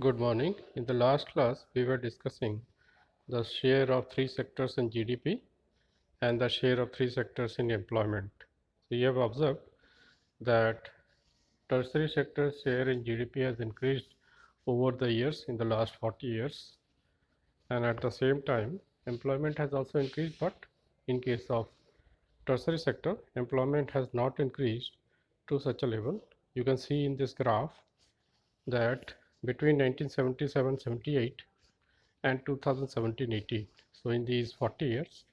Good morning. In the last class, we were discussing the share of three sectors in GDP and the share of three sectors in employment. So you have observed that tertiary sector share in GDP has increased over the years in the last 40 years, and at the same time, employment has also increased. But in case of tertiary sector, employment has not increased to such a level. You can see in this graph that between 1977-78 and 2017-18. So in these 40 years,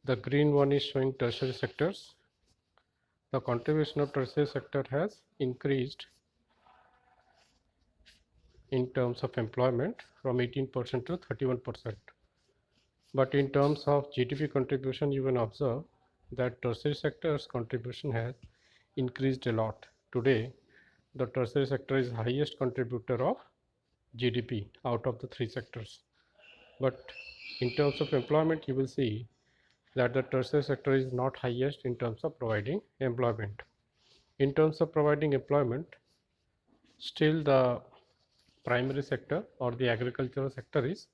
the green one is showing tertiary sectors. The contribution of tertiary sector has increased in terms of employment from 18% to 31%. But in terms of GDP contribution, you will observe that tertiary sector's contribution has increased a lot. Today, the tertiary sector is highest contributor of GDP out of the three sectors. But in terms of employment, you will see that the tertiary sector is not highest in terms of providing employment. In terms of providing employment, still the primary sector or the agricultural sector is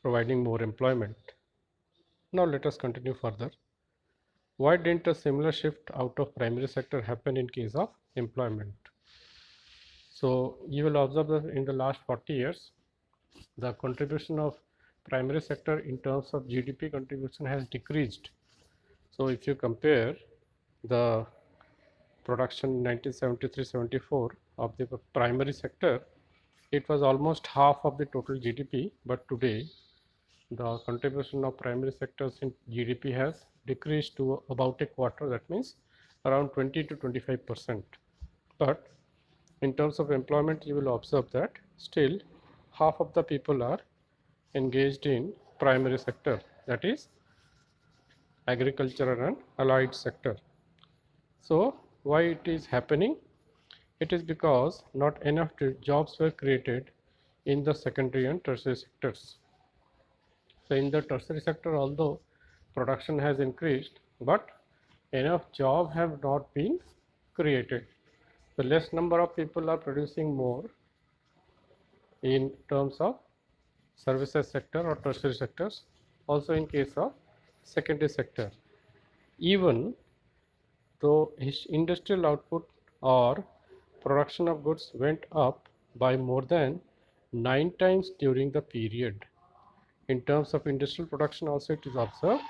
providing more employment. Now let us continue further. Why didn't a similar shift out of primary sector happen in case of employment? So you will observe that in the last 40 years, the contribution of primary sector in terms of GDP contribution has decreased. So if you compare the production in 1973-74 of the primary sector, it was almost half of the total GDP, but today the contribution of primary sectors in GDP has decreased to about a quarter. That means around 20 to 25%. But in terms of employment, you will observe that still half of the people are engaged in primary sector, that is agricultural and allied sector. So why it is happening? It is because not enough jobs were created in the secondary and tertiary sectors. So in the tertiary sector, although production has increased, but enough jobs have not been created. The less number of people are producing more in terms of services sector or tertiary sectors, also in case of secondary sector. Even though industrial output or production of goods went up by more than 9 times during the period. In terms of industrial production also, it is observed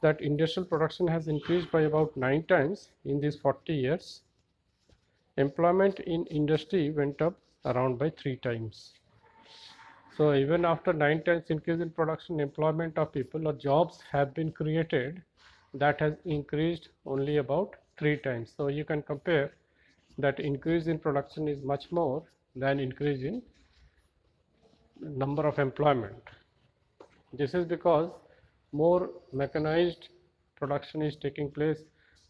that industrial production has increased by about 9 times in these 40 years. Employment in industry went up around by 3 times. So even after 9 times increase in production, employment of people or jobs have been created, that has increased only about 3 times. So you can compare that increase in production is much more than increase in number of employment. This is because more mechanized production is taking place,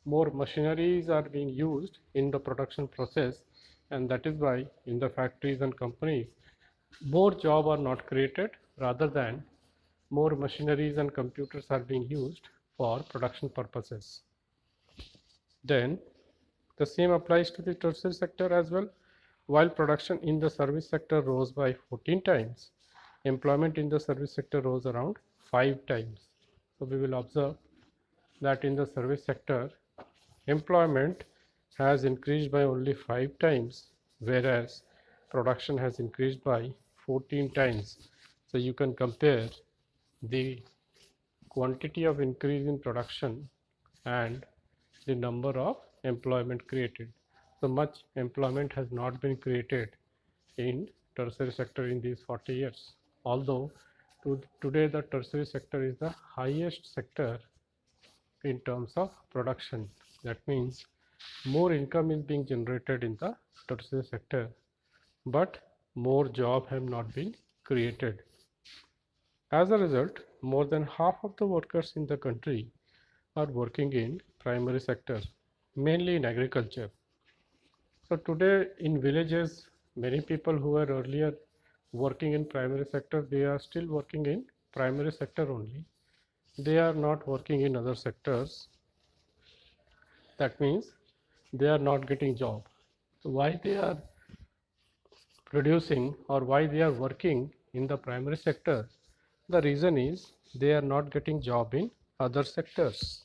more machineries are being used in the production process, and that is why in the factories and companies more jobs are not created, rather than more machineries and computers are being used for production purposes. Then the same applies to the tertiary sector as well. While production in the service sector rose by 14 times, employment in the service sector rose around 5 times. So we will observe that in the service sector, employment has increased by only 5 times, whereas production has increased by 14 times. So you can compare the quantity of increase in production and the number of employment created. So much employment has not been created in tertiary sector in these 40 years. Although today the tertiary sector is the highest sector in terms of production. That means more income is being generated in the tertiary sector, but more jobs have not been created. As a result, more than half of the workers in the country are working in primary sector, mainly in agriculture. So today in villages, many people who were earlier working in primary sector, they are still working in primary sector only. They are not working in other sectors. That means they are not getting job. So why they are producing or why they are working in the primary sector, the reason is they are not getting job in other sectors,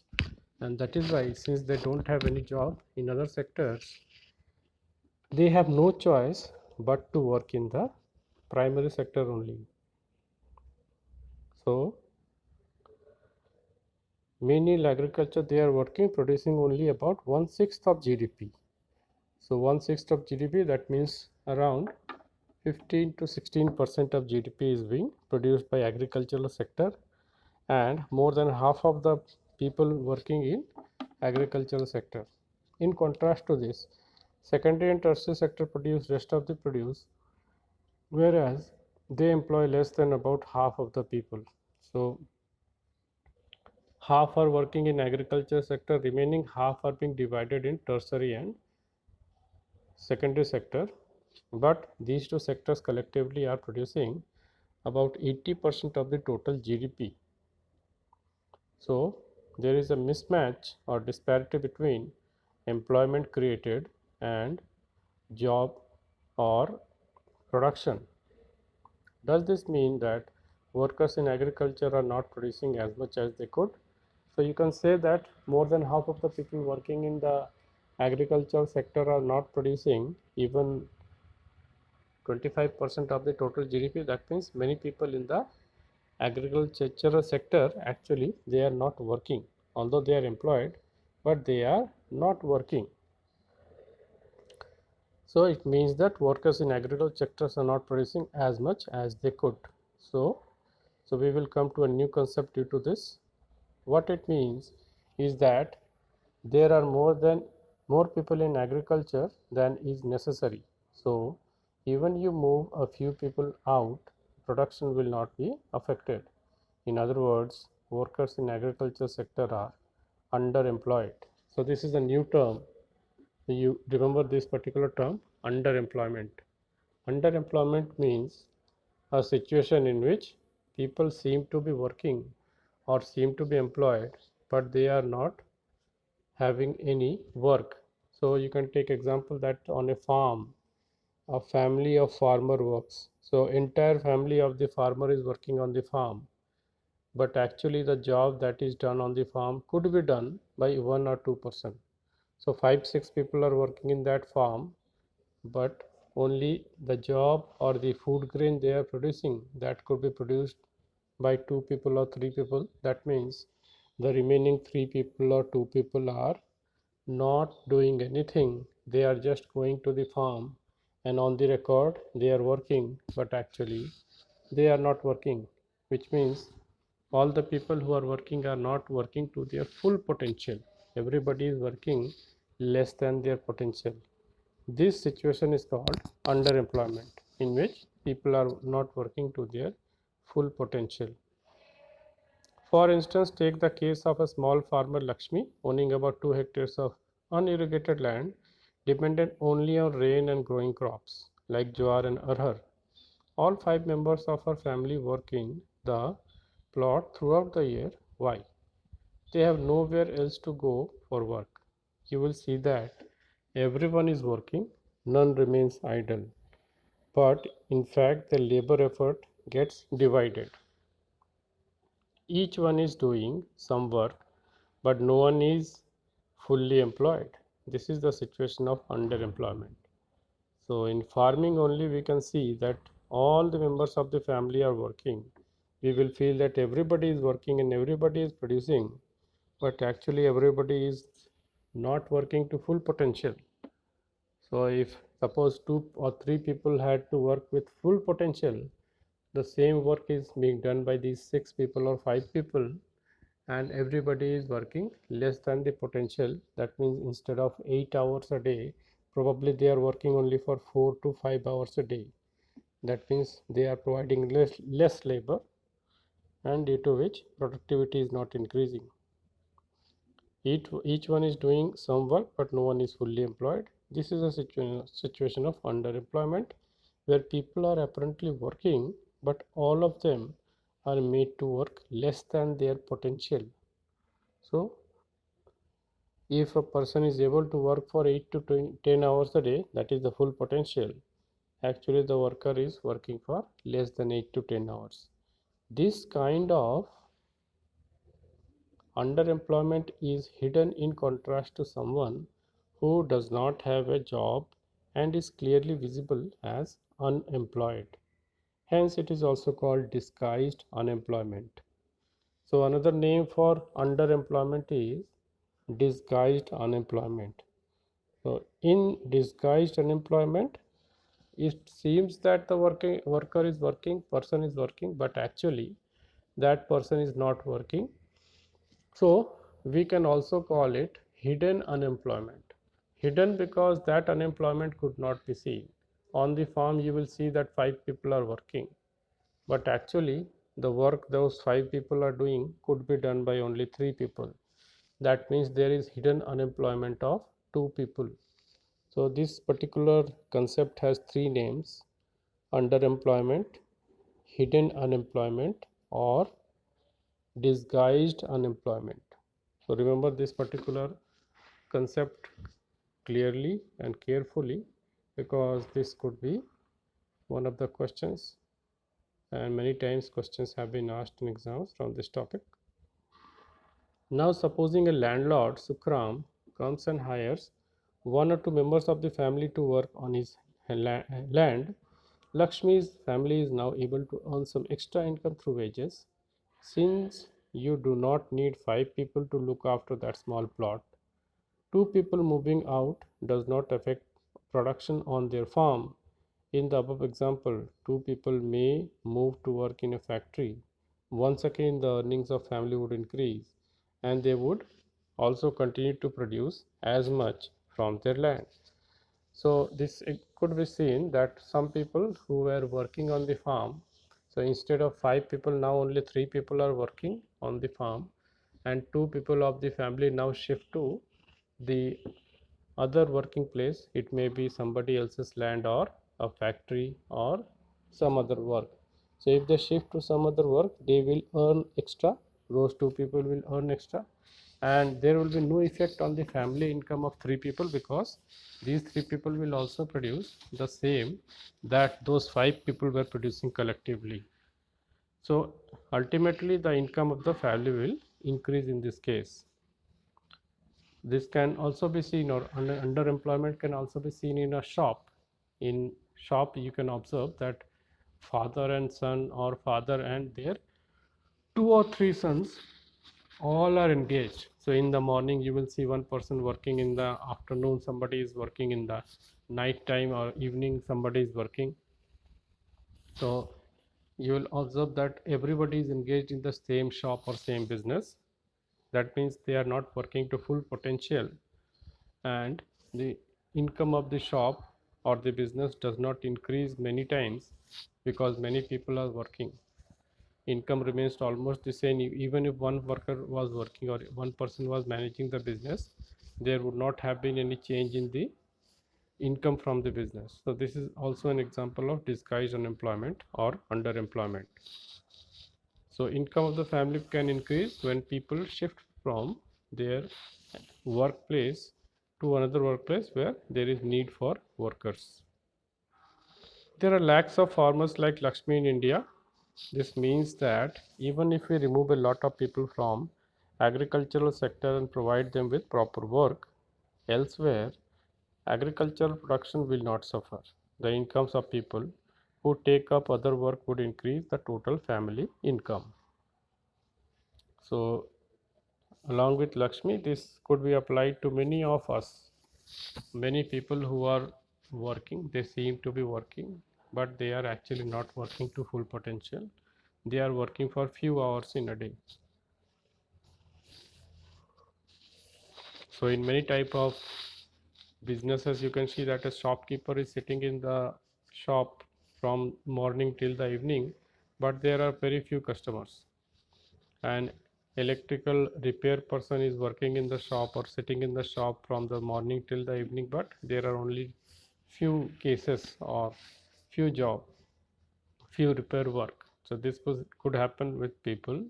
and that is why, since they don't have any job in other sectors, they have no choice but to work in the primary sector only. So many in agriculture, they are working producing only about 1/6 of GDP. So 1/6 of GDP, that means around 15 to 16% of GDP is being produced by agricultural sector, and more than half of the people working in agricultural sector. In contrast to this, secondary and tertiary sector produce rest of the produce, whereas they employ less than about half of the people. So half are working in agriculture sector, remaining half are being divided in tertiary and secondary sector, but these two sectors collectively are producing about 80% of the total GDP. So there is a mismatch or disparity between employment created and job or production. Does this mean that workers in agriculture are not producing as much as they could? So you can say that more than half of the people working in the agricultural sector are not producing even 25% of the total GDP. That means many people in the agricultural sector, actually they are not working, although they are employed, but they are not working. So it means that workers in agricultural sectors are not producing as much as they could. So we will come to a new concept due to this. What it means is that there are more people in agriculture than is necessary. So even you move a few people out, production will not be affected. In other words, workers in agriculture sector are underemployed. So this is a new term. You remember this particular term, underemployment. Underemployment means a situation in which people seem to be working or seem to be employed, but they are not having any work. So you can take example that on a farm, a family of farmer works. So entire family of the farmer is working on the farm, but actually the job that is done on the farm could be done by 1 or 2%. So 5-6 people are working in that farm, but only the job or the food grain they are producing, that could be produced by 2 people or 3 people. That means the remaining 3 people or 2 people are not doing anything. They are just going to the farm, and on the record they are working, but actually they are not working, which means all the people who are working are not working to their full potential. Everybody is working less than their potential. This situation is called underemployment, in which people are not working to their full potential. For instance, take the case of a small farmer Lakshmi owning about 2 hectares of unirrigated land, dependent only on rain and growing crops like jowar and arhar. All 5 members of her family work in the plot throughout the year. Why? They have nowhere else to go for work. You will see that everyone is working, none remains idle. But in fact, the labor effort gets divided. Each one is doing some work, but no one is fully employed. This is the situation of underemployment. So in farming only we can see that all the members of the family are working. We will feel that everybody is working and everybody is producing, but actually everybody is not working to full potential. So if suppose 2 or 3 people had to work with full potential, the same work is being done by these 6 people or 5 people, and everybody is working less than the potential. That means instead of 8 hours a day, probably they are working only for 4 to 5 hours a day. That means they are providing less labor, and due to which productivity is not increasing. Each one is doing some work, but no one is fully employed. This is a situation of underemployment, where people are apparently working, but all of them are made to work less than their potential. So if a person is able to work for 8 to 10 hours a day, that is the full potential, Actually the worker is working for less than 8 to 10 hours. This kind of underemployment is hidden in contrast to someone who does not have a job and is clearly visible as unemployed. Hence, it is also called disguised unemployment. So, another name for underemployment is disguised unemployment. So, in disguised unemployment, it seems that the worker is working, person is working, but actually that person is not working. So we can also call it hidden unemployment. Hidden because that unemployment could not be seen. On the farm, you will see that 5 people are working, but actually, the work those 5 people are doing could be done by only 3 people. That means there is hidden unemployment of 2 people. So, this particular concept has 3 names: underemployment, hidden unemployment, or disguised unemployment. So remember this particular concept clearly and carefully, because this could be one of the questions, and many times questions have been asked in exams from this topic. Now supposing a landlord, Sukram, comes and hires 1 or 2 members of the family to work on his land. Lakshmi's family is now able to earn some extra income through wages. Since you do not need 5 people to look after that small plot, 2 people moving out does not affect production on their farm. In the above example, 2 people may move to work in a factory. Once again, the earnings of family would increase, and they would also continue to produce as much from their land. So this it could be seen that some people who were working on the farm, so instead of 5 people, now only 3 people are working on the farm, and 2 people of the family now shift to the other working place. It may be somebody else's land or a factory or some other work. So if they shift to some other work, they will earn extra. Those 2 people will earn extra, and there will be no effect on the family income of 3 people, because these 3 people will also produce the same that those 5 people were producing collectively. So ultimately the income of the family will increase in this case. This can also be seen, or underemployment can also be seen in a shop. In shop you can observe that father and son, or father and their 2 or 3 sons, all are engaged. So in the morning you will see one person working, in the afternoon somebody is working, in the night time or evening somebody is working. So you will observe that everybody is engaged in the same shop or same business. That means they are not working to full potential, and the income of the shop or the business does not increase many times because many people are working. Income remains almost the same. Even if one worker was working or one person was managing the business, there would not have been any change in the income from the business. So this is also an example of disguised unemployment or underemployment. So income of the family can increase when people shift from their workplace to another workplace where there is need for workers. There are lakhs of farmers like Lakshmi in India. This means that even if we remove a lot of people from agricultural sector and provide them with proper work elsewhere, agricultural production will not suffer. The incomes of people who take up other work would increase the total family income. So along with Lakshmi, this could be applied to many of us. Many people who are working, they seem to be working, but they are actually not working to full potential. They are working for few hours in a day. So in many type of businesses, you can see that a shopkeeper is sitting in the shop from morning till the evening, but there are very few customers. An electrical repair person is working in the shop or sitting in the shop from the morning till the evening, but there are only few cases or few job, few repair work. So this could happen with people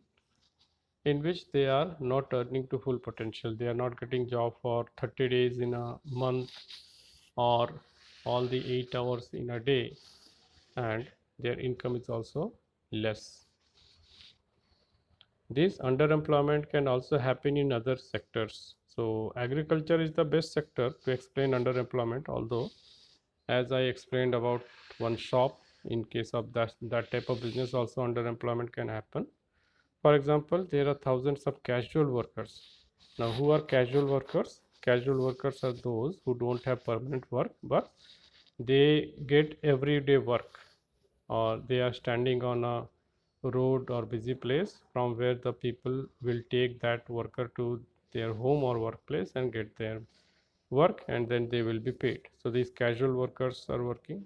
in which they are not earning to full potential. They are not getting job for 30 days in a month, or all the 8 hours in a day, and their income is also less. This underemployment can also happen in other sectors. So agriculture is the best sector to explain underemployment, although as I explained about one shop, in case of that type of business also underemployment can happen. For example, there are thousands of casual workers. Now, who are casual workers? Casual workers are those who don't have permanent work, but they get everyday work, or they are standing on a road or busy place from where the people will take that worker to their home or workplace and get their work, and then they will be paid. So these casual workers are working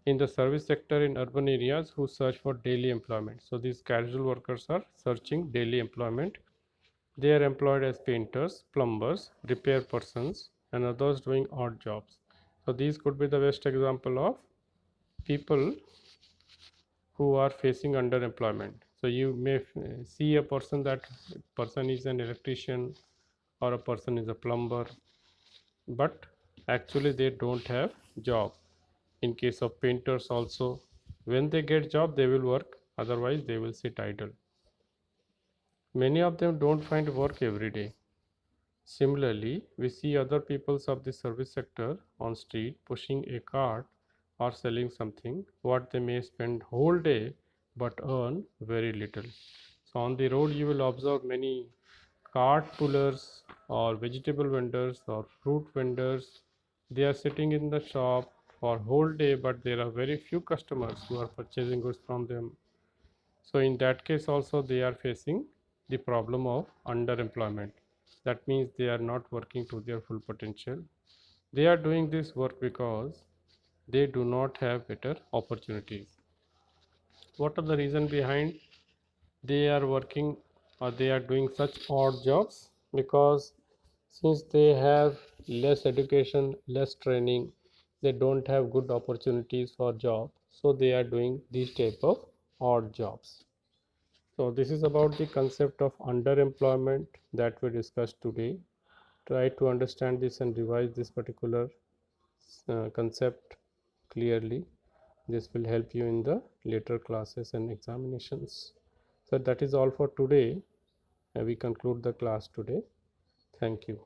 in the service sector in urban areas who search for daily employment. So these casual workers are searching daily employment. They are employed as painters, plumbers, repair persons, and others doing odd jobs. So these could be the best example of people who are facing underemployment. So you may see a person, that person is an electrician or a person is a plumber, but actually they don't have job. In case of painters also, when they get job they will work, otherwise they will sit idle. Many of them don't find work every day. Similarly, we see other peoples of the service sector on street pushing a cart or selling something what they may spend whole day but earn very little. So on the road you will observe many cart pullers or vegetable vendors or fruit vendors. They are sitting in the shop for whole day, but there are very few customers who are purchasing goods from them. So in that case also they are facing the problem of underemployment. That means they are not working to their full potential. They are doing this work because they do not have better opportunities. What are the reason behind they are working or they are doing such odd jobs? Because since they have less education, less training, they don't have good opportunities for job, so they are doing these type of odd jobs. So this is about the concept of underemployment that we discussed today. Try to understand this and revise this particular concept clearly. This will help you in the later classes and examinations. So that is all for today. We conclude the class today. Thank you.